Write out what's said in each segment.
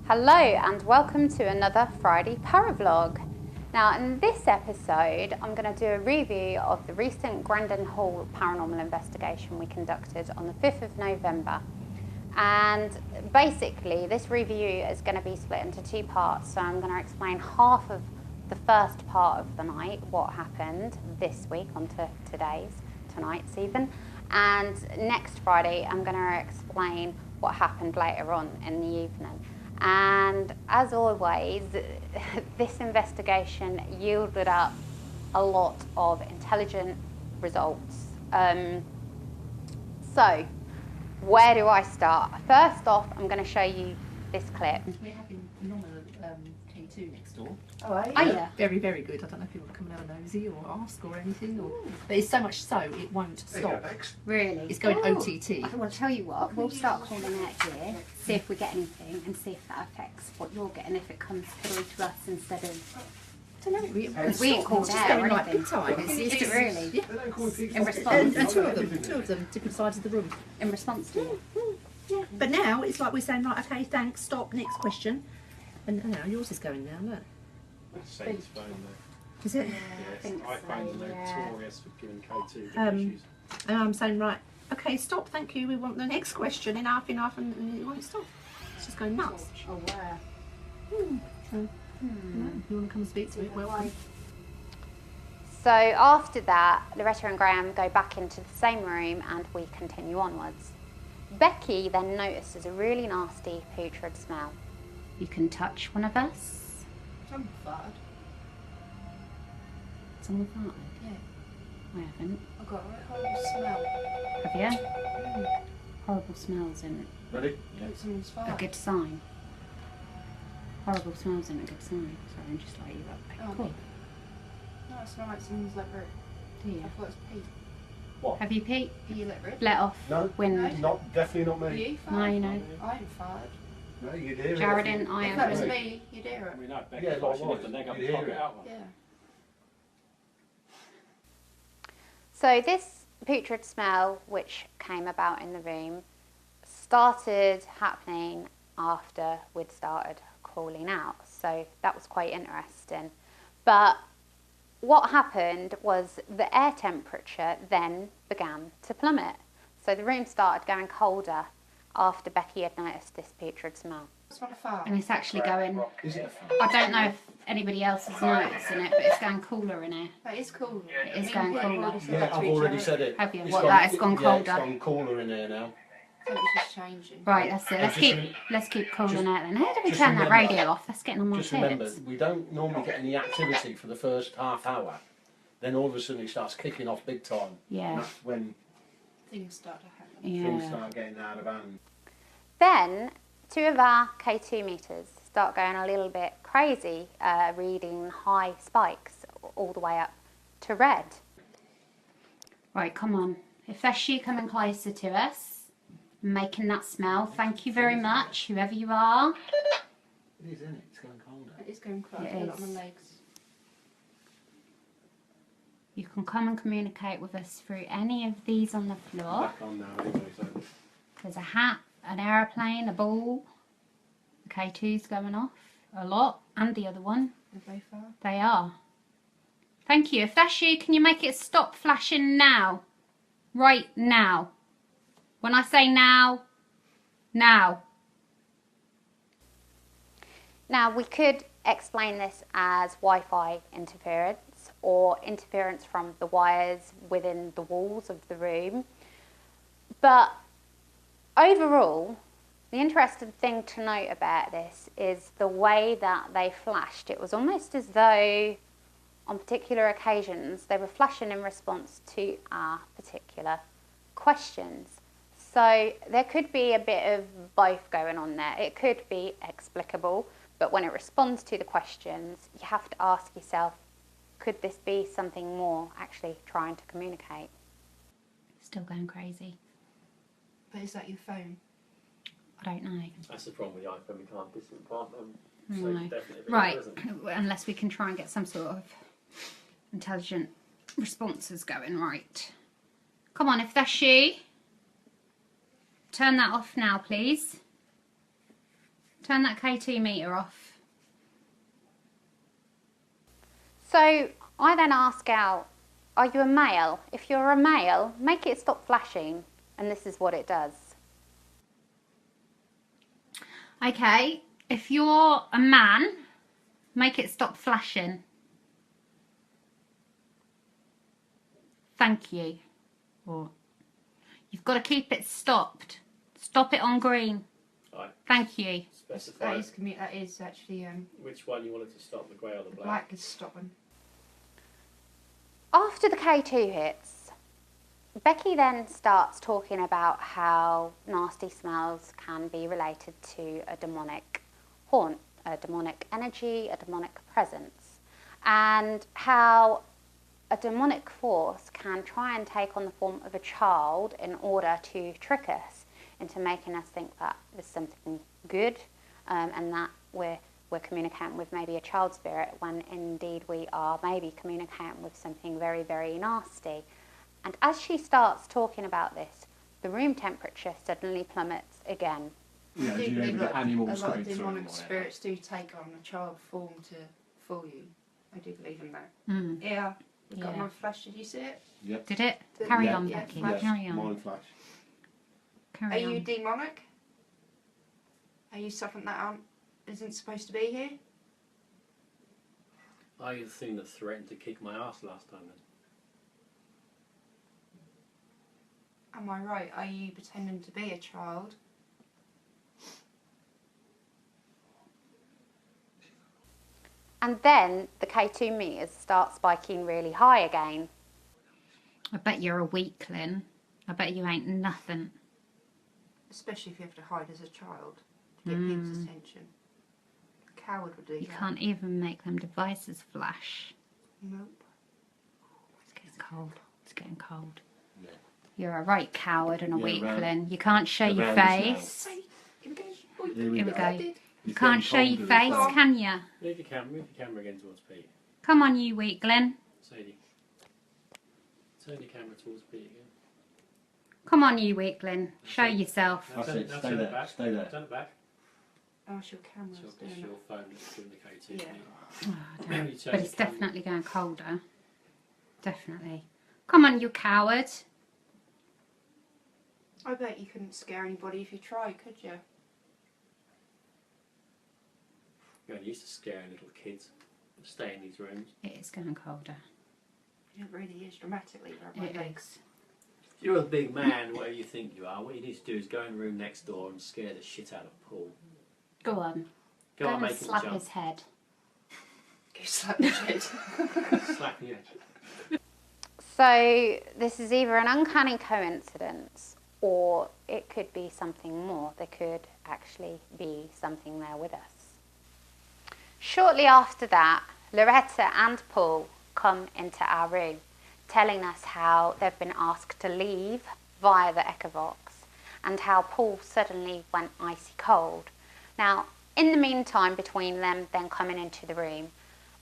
Hello and welcome to another Friday ParaVlog. Now in this episode I'm going to do a review of the recent Grendon Hall paranormal investigation we conducted on the 5th of November. And basically this review is going to be split into two parts, so I'm going to explain half of the first part of the night, what happened this week onto tonight's even, and next Friday I'm going to explain what happened later on in the evening. And as always, this investigation yielded up a lot of intelligent results. So, where do I start? First off, I'm going to show you this clip. We're having normal K2 next door. Oh, are you? Oh, yeah. Very, very good. I don't know if people come and have a nosy or ask or anything. But it's so much so, it won't stop. Really? It's going Ooh. OTT. Well, I'll tell you what, we'll start calling out here, see if we get anything, and see if that affects what you're getting, if it comes through to us instead of... I don't know. Because we ain't called out going or like anything. big time. Is it really? Yeah. In response? And two of them, different sides of the room. In response to it? Yeah. But now it's like we're saying, right, okay, thanks, stop, next question. And now yours is going now, look. Saint's phone though. Is it? Yes, think I found so, the yeah. notorious for giving K2 issues. And I'm saying, right, okay, stop, thank you, we want the next question, enough, and it won't stop. It's just going nuts. Oh, wow. So, you want to come and speak to it? Welcome. So after that, Loretta and Graham go back into the same room and we continue onwards. Becky then notices a really nasty putrid smell. You can touch one of us. I'm farted. Someone farted? Yeah. I haven't. I've got a horrible smell. Have you? Horrible smells in Ready? Like someone's a farted. good sign. Horrible smells in a good sign. Sorry, I'm just like you up. Oh, Cool. No, it smells like someone's let rip. Do you? I thought it was Pete. What? Have you, Pete? Are you let rip? Let off No. wind. Not, definitely not Are me. you farted? No, you know. I ain't farted. No, you'd hear Jared it. and I If am. that was me, you'd hear it. I mean, I'd beg Yeah, if like I should what? lift the leg up You'd and pop hear it it. out. Yeah. So this putrid smell, which came about in the room, started happening after we'd started crawling out. So that was quite interesting. But what happened was the air temperature then began to plummet. So the room started going colder after Becky had noticed this putrid smell. It's not a fart. And it's actually going, Is it? I don't know if anybody else is noticing it, but it's going cooler in here. That is cool. It is going cooler. Yeah, I've already said it. Have you? It's What, gone- that it's gone Yeah, colder? it's gone cooler in here now. I think it's just changing. Right, that's it. Let's keep cooling it then. How do we turn that remember- radio off? That's getting on my Just remember, tits. we don't normally get any activity for the first half hour. Then all of a sudden it starts kicking off big time. And Yeah. that's when Things start to happen. things Yeah. start getting out of hand. Then two of our K2 meters start going a little bit crazy, reading high spikes all the way up to red. Right, come on. If that's you coming closer to us, making that smell, thank you very much, whoever you are. It is, isn't it? It's going colder. It is going close. It I feel like is. my legs. You can come and communicate with us through any of these on the floor. Back on now anyway, so. There's a hat, an aeroplane, a ball. The K2's going off a lot, and the other one. They're both far. They are. Thank you. If that's you, can you make it stop flashing now? Right now. When I say now, now. Now, we could explain this as Wi-Fi interference or interference from the wires within the walls of the room. But overall, the interesting thing to note about this is the way that they flashed. It was almost as though on particular occasions they were flashing in response to our particular questions. So there could be a bit of both going on there. It could be explicable, but when it responds to the questions, you have to ask yourself, could this be something more actually trying to communicate? Still going crazy. But is that your phone? I don't know. That's the problem with the iPhone, we can't disappoint them. No. So definitely Right, isn't. unless we can try and get some sort of intelligent responses going. Right. Come on, if that's you, turn that off now, please. Turn that K2 meter off. So I then ask out, are you a male? If you're a male, make it stop flashing. And this is what it does. Okay, if you're a man, make it stop flashing. Thank you. Or you've got to keep it stopped. Stop it on green. Right. Thank you. Specify That is actually which one you wanted to stop, the grey or the the black. black is stopping. After the K2 hits, Becky then starts talking about how nasty smells can be related to a demonic haunt, a demonic energy, a demonic presence, and how a demonic force can try and take on the form of a child in order to trick us into making us think that there's something good and that we're communicating with maybe a child spirit when indeed we are maybe communicating with something very, very nasty. And as she starts talking about this, the room temperature suddenly plummets again. Yeah, I do you believe know, that the animals a lot going of through demonic and all that. spirits do take on a child form to fool you. I do believe in that. Mm. Yeah. We've got Yeah. my flash, did you see it? Yep. Did it? Did- Carry yeah, on, yeah, Becky. flash. Carry on. Mind flash. Carry Are on. you demonic? Are you something that isn't supposed to be here? Are you the thing that threatened to kick my ass last time then? Am I right? Are you pretending to be a child? And then the K2 meters start spiking really high again. I bet you're a weakling. I bet you ain't nothing. Especially if you have to hide as a child to get people's attention. A coward would do You that. can't even make them devices flash. Nope. It's getting cold. It's getting cold. Yeah. You're a right coward and a Yeah, weakling. You can't show your around us now. face. Here we go. Here we Here we go. go. Did. You It's can't getting show your colder as face, well. can you? Move your camera again towards Pete. Come on, you weakling. Sadie. Turn your camera towards Pete again. Come on, you weakling. Show yourself. That's it, Now stay turn it there, back. stay there. Turn it back. Oh, it's your camera's It's doing your it. phone that's doing the K2. Yeah. Oh, I don't- You turn But it's your camera- definitely going colder. Definitely. Come on, you coward. I bet you couldn't scare anybody if you tried, could you? You're used to scaring little kids. Stay in these rooms. It is going colder. It really is dramatically rub my It legs. is. If you're a big man, whatever you think you are, what you need to do is go in the room next door and scare the shit out of Paul. Go on. Go Go on, and make him slap jump. his head. Go slap the shit. Slap you. So this is either an uncanny coincidence or it could be something more. There could actually be something there with us. Shortly after that, Loretta and Paul come into our room, telling us how they've been asked to leave via the Echovox and how Paul suddenly went icy cold. Now, in the meantime, between them then coming into the room,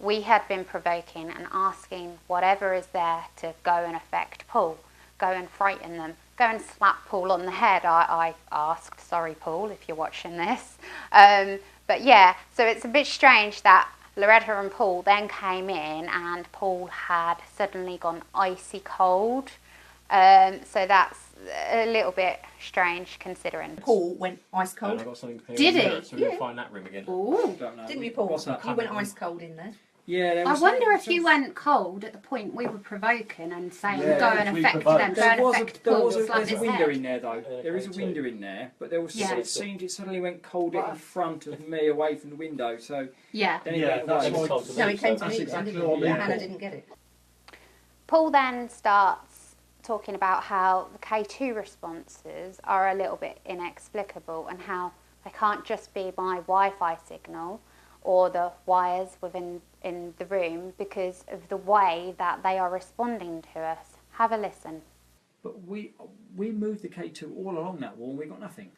we had been provoking and asking whatever is there to go and affect Paul, go and frighten them, go and slap Paul on the head, I asked. Sorry, Paul, if you're watching this. But yeah, so it's a bit strange that Loretta and Paul then came in and Paul had suddenly gone icy cold. So that's a little bit strange considering. Paul went ice And cold. I've got something here Did in he? there, so we're going to find that room again. Ooh, Don't know. didn't we, Paul? What's that? You went ice cold in there. Yeah, there I was wonder if you went cold at the point we were provoking and saying Yeah, go and we affect provoked. them, go There and was affect there Paul, was slap there's a his window head. in there though. Yeah, There is a okay, window in there, but there was Yeah. it seemed it suddenly went colder in front of me, away from the window. So Yeah. then it Yeah, went that's away. what told to No, me, he came so to me, exactly didn't what he? we Hannah thought. didn't get it. Paul then starts talking about how the K2 responses are a little bit inexplicable and how they can't just be my Wi-Fi signal or the wires within in the room because of the way that they are responding to us. Have a listen. But we moved the K2 all along that wall and we got nothing.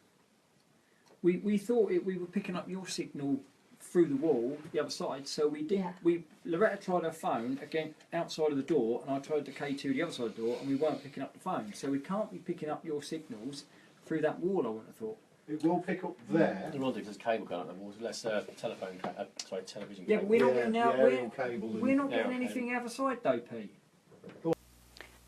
We thought we were picking up your signal through the wall, the other side, so we did. Yeah. Loretta tried her phone again outside of the door, and I tried the K2 the other side of the door, and we weren't picking up the phone. So we can't be picking up your signals through that wall. I wouldn't have thought. It will pick up there. The because there's cable going up the wall. Less television Yeah, but we're not getting out. aerial cable We're not aerial getting anything out of sight though, Pete.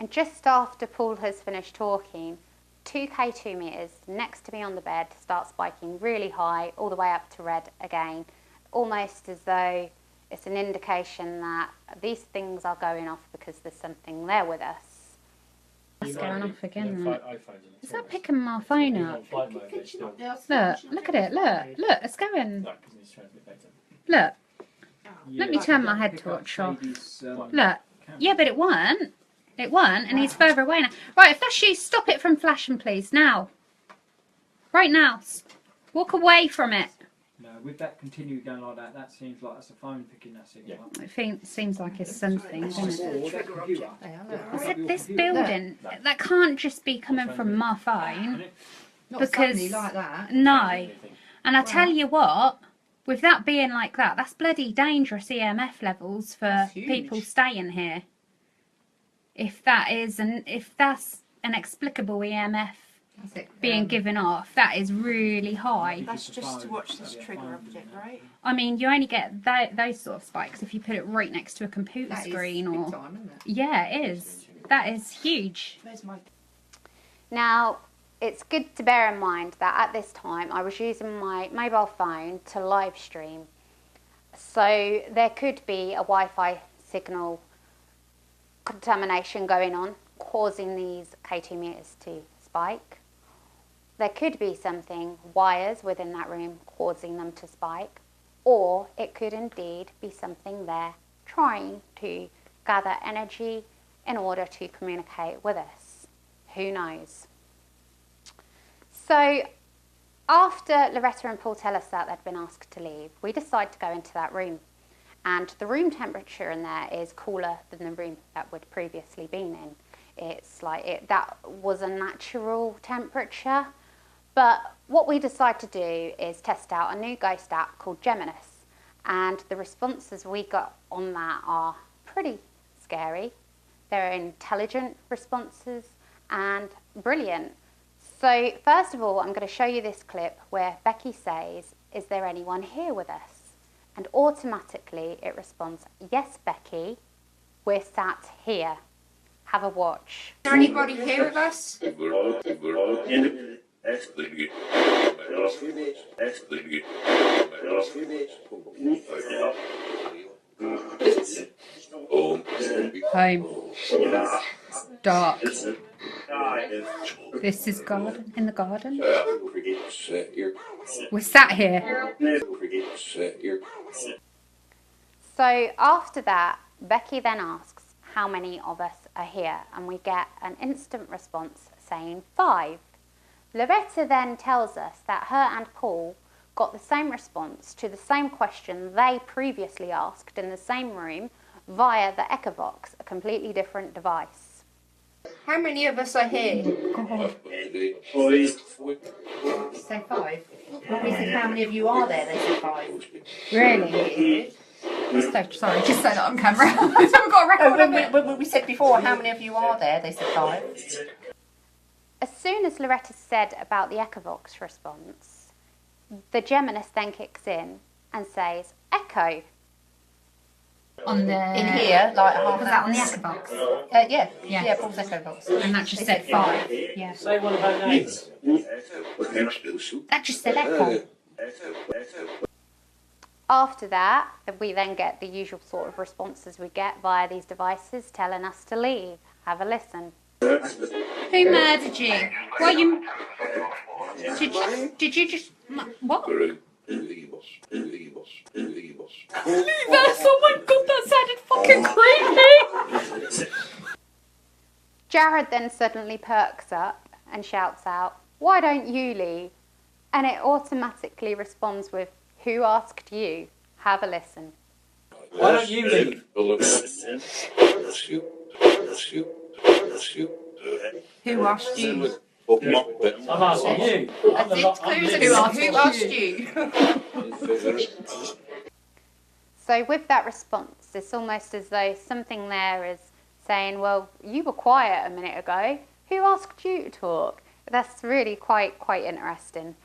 And just after Paul has finished talking, 2 K2 meters next to me on the bed start spiking really high, all the way up to red again, almost as though it's an indication that these things are going off because there's something there with us. That's going off again. Yeah, Look. iPhones Is that picking my phone on up? flight mode, they still. Look at it. Look, it's going. No, because it's transmit better. Look, Yeah, Let me but turn you my don't head pick to up watch off. Katie's, look. camera. Yeah, but it weren't. It weren't, and he's further away now. Right, if that's you, stop it from flashing, please. Now. Right now. Walk away from it. No, with that continue going like that, that seems like that's a phone picking that signal up. It seems like it's something, doesn't it? Or that computer. I said this building, that can't just be coming from my phone. Not Because- suddenly like that. No. And I tell you what, with that being like that, that's bloody dangerous EMF levels for That's huge. people staying here. If that's an explicable EMF That's it. being given off, that is really high. That's just to watch this trigger object, right? I mean, you only get those sort of spikes if you put it right next to a computer That is screen big or. time, isn't it? Yeah, it is. That is huge. Where's my... Now, it's good to bear in mind that at this time I was using my mobile phone to live stream. So there could be a Wi-Fi signal contamination going on, causing these K2 meters to spike. There could be something, wires within that room, causing them to spike. Or it could indeed be something there trying to gather energy in order to communicate with us. Who knows? So after Loretta and Paul tell us that they'd been asked to leave, we decide to go into that room. And the room temperature in there is cooler than the room that we'd previously been in. It's like that was a natural temperature. But what we decide to do is test out a new ghost app called Geminis. And the responses we got on that are pretty scary. They're intelligent responses and brilliant. So first of all, I'm going to show you this clip where Becky says, "Is there anyone here with us?" And automatically it responds, "Yes, Becky, we're sat here. Have a watch." Is there anybody here with us? Home. Dark. This is garden. In the garden. We're sat here. So after that, Becky then asks how many of us are here, and we get an instant response saying 5. Loretta then tells us that her and Paul got the same response to the same question they previously asked in the same room via the Echovox, a completely different device. How many of us are here? Say 5. When we said how many of you are there, they said 5. Really? So, sorry, just so that on camera. So we've got a record of it. When we said before how many of you are there, they said 5. As soon as Loretta said about the Echovox response, the Geminis then kicks in and says, "Echo." On the In here, like half was that on the Echo box? Yeah, Yeah. yeah, Paul's Echo Box. And that just said 5. Yeah. Say one of her names. That just said Echo. After that, we then get the usual sort of responses we get via these devices telling us to leave. Have a listen. Who murdered you? Why you? Did you just what? Leave us! Oh my god, that sounded fucking creepy. Jared then suddenly perks up and shouts out, "Why don't you leave?" And it automatically responds with, "Who asked you?" Have a listen. Why don't you leave? Who asked you? I'm asking you. I'm the lot. I'm Who asked you? So with that response, it's almost as though something there is saying, "Well, you were quiet a minute ago. Who asked you to talk?" That's really quite interesting.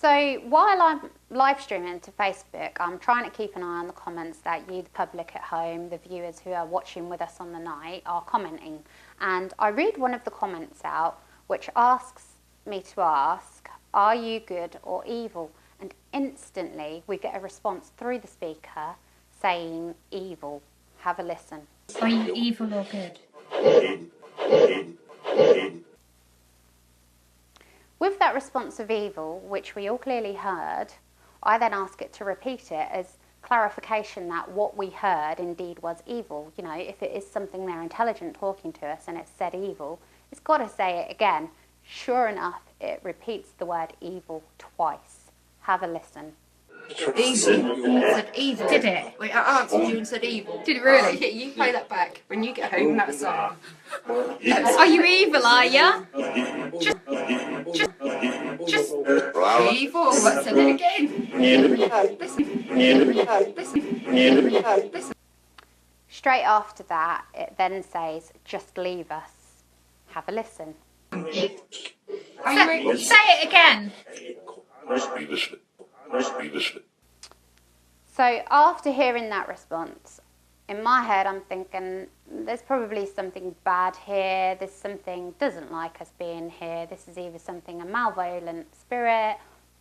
So while I'm live streaming to Facebook, I'm trying to keep an eye on the comments that you, the public at home, the viewers who are watching with us on the night, are commenting. And I read one of the comments out, which asks me to ask, are you good or evil? And instantly we get a response through the speaker saying evil. Have a listen. Are you evil or good? With that response of evil, which we all clearly heard, I then ask it to repeat it as clarification that what we heard indeed was evil. You know, if it is something they're intelligent talking to us and it said evil, it's got to say it again. Sure enough, it repeats the word evil twice. Have a listen. Evil. It said evil. Did it? Wait, I answered you and said evil. Did it really? Yeah, you play that back when you get home. That's Are you evil, are you? Just evil. Let's say it again. Listen. Straight after that, it then says, just leave us. Have a listen. say it again. So after hearing that response, in my head I'm thinking there's probably something bad here, there's something doesn't like us being here, this is either something a malevolent spirit,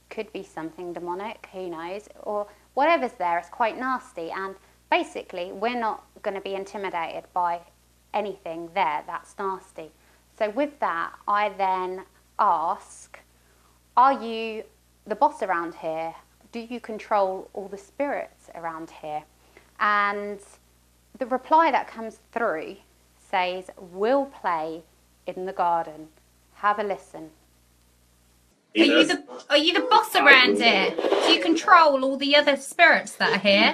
could be something demonic, who knows, or whatever's there is quite nasty, and basically we're not going to be intimidated by anything there that's nasty. So with that, I then ask, are you the boss around here? Do you control all the spirits around here? And the reply that comes through says, we'll play in the garden. Have a listen. Are you the boss around here? Do you control all the other spirits that are here?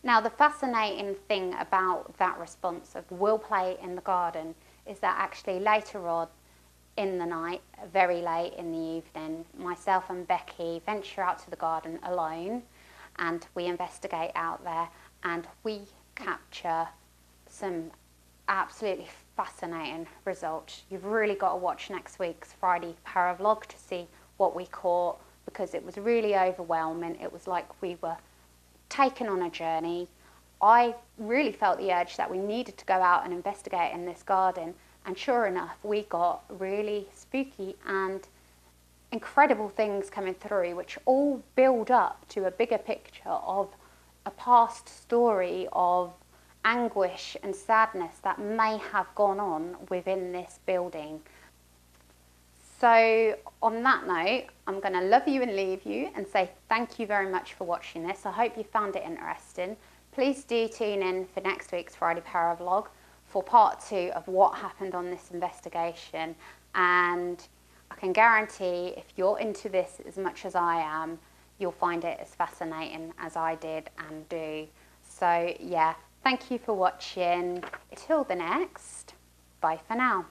Now, the fascinating thing about that response of we'll play in the garden is that actually later on in the night, very late in the evening, myself and Becky venture out to the garden alone and we investigate out there and we capture some absolutely fascinating results. You've really got to watch next week's Friday ParaVlog to see what we caught, because it was really overwhelming. It was like we were taken on a journey. I really felt the urge that we needed to go out and investigate in this garden, and sure enough we got really spooky and incredible things coming through, which all build up to a bigger picture of a past story of anguish and sadness that may have gone on within this building. So on that note, I'm going to love you and leave you and say thank you very much for watching this. I hope you found it interesting. Please do tune in for next week's Friday ParaVlog for part 2 of what happened on this investigation. And I can guarantee if you're into this as much as I am, you'll find it as fascinating as I did and do. So yeah, thank you for watching. Till the next, bye for now.